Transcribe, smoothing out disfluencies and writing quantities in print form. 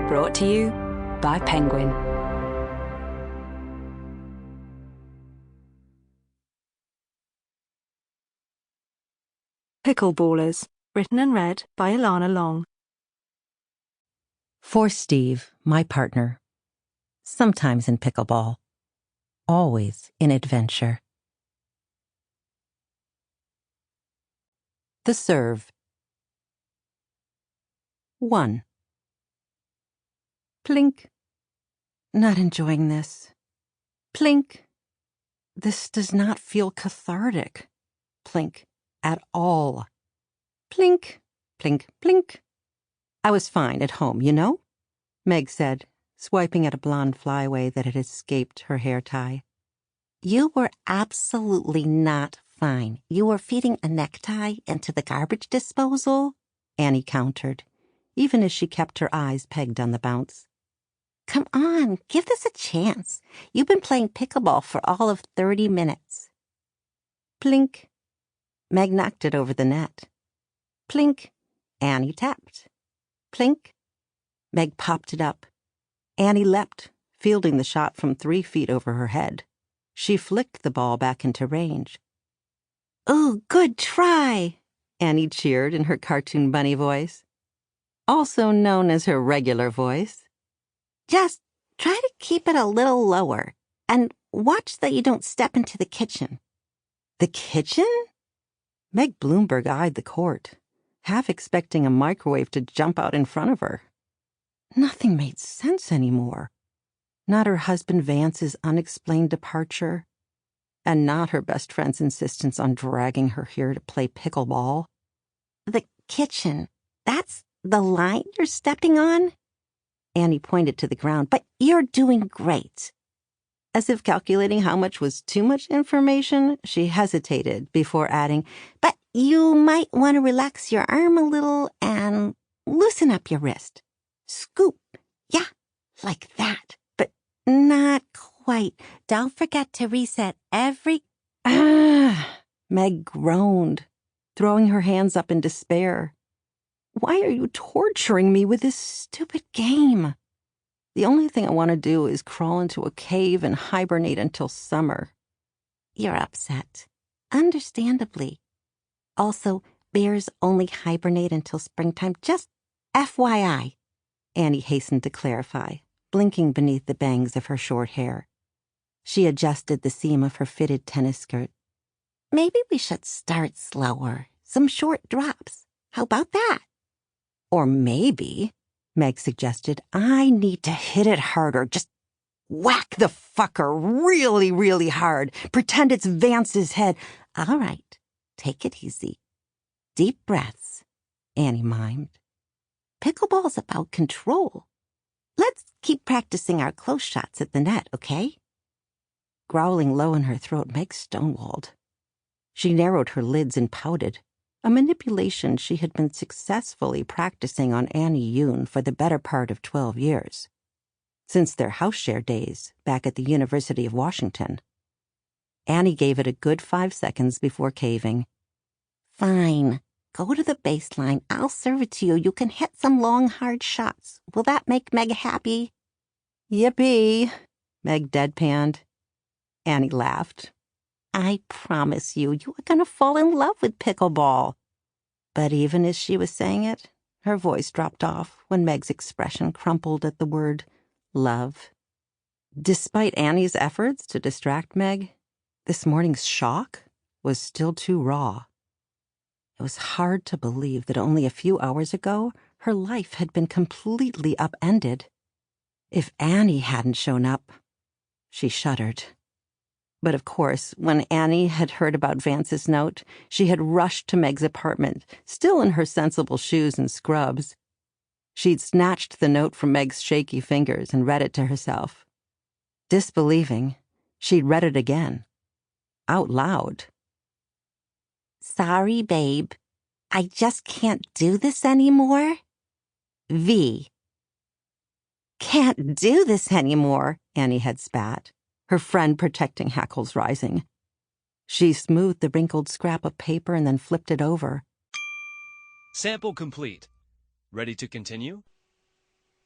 Brought to you by Penguin. Pickleballers, written and read by Ilana Long. For Steve, my partner. Sometimes in pickleball. Always in adventure. The serve. 1. Plink. Not enjoying this. Plink. This does not feel cathartic. Plink. At all. Plink. Plink. Plink. I was fine at home, you know? Meg said, swiping at a blonde flyaway that had escaped her hair tie. You were absolutely not fine. You were feeding a necktie into the garbage disposal, Annie countered, even as she kept her eyes pegged on the bounce. Come on, give this a chance. You've been playing pickleball for all of 30 minutes. Plink. Meg knocked it over the net. Plink. Annie tapped. Plink. Meg popped it up. Annie leapt, fielding the shot from 3 feet over her head. She flicked the ball back into range. "Ooh, good try," Annie cheered in her cartoon bunny voice, also known as her regular voice. Just try to keep it a little lower, and watch that you don't step into the kitchen. The kitchen? Meg Bloomberg eyed the court, half expecting a microwave to jump out in front of her. Nothing made sense anymore. Not her husband Vance's unexplained departure, and not her best friend's insistence on dragging her here to play pickleball. The kitchen, that's the line you're stepping on? Annie pointed to the ground. But you're doing great. As if calculating how much was too much information, she hesitated before adding, but you might want to relax your arm a little and loosen up your wrist. Scoop. Yeah, like that. But not quite. Don't forget to reset every... Meg groaned, throwing her hands up in despair. Why are you torturing me with this stupid game? The only thing I want to do is crawl into a cave and hibernate until summer. You're upset. Understandably. Also, bears only hibernate until springtime. Just FYI, Annie hastened to clarify, blinking beneath the bangs of her short hair. She adjusted the seam of her fitted tennis skirt. Maybe we should start slower. Some short drops. How about that? Or maybe, Meg suggested, I need to hit it harder. Just whack the fucker really, really hard. Pretend it's Vance's head. All right, take it easy. Deep breaths, Annie mimed. Pickleball's about control. Let's keep practicing our close shots at the net, okay? Growling low in her throat, Meg stonewalled. She narrowed her lids and pouted, a manipulation she had been successfully practicing on Annie Yoon for the better part of 12 years, since their house share days back at the University of Washington. Annie gave it a good 5 seconds before caving. Fine. Go to the baseline. I'll serve it to you. You can hit some long, hard shots. Will that make Meg happy? Yippee, Meg deadpanned. Annie laughed. I promise you, you are going to fall in love with pickleball. But even as she was saying it, her voice dropped off when Meg's expression crumpled at the word love. Despite Annie's efforts to distract Meg, this morning's shock was still too raw. It was hard to believe that only a few hours ago, her life had been completely upended. If Annie hadn't shown up, she shuddered. But of course, when Annie had heard about Vance's note, she had rushed to Meg's apartment, still in her sensible shoes and scrubs. She'd snatched the note from Meg's shaky fingers and read it to herself. Disbelieving, she'd read it again, out loud. Sorry, babe. I just can't do this anymore. V. Can't do this anymore, Annie had spat, her friend protecting hackles rising. She smoothed the wrinkled scrap of paper and then flipped it over. Sample complete. Ready to continue?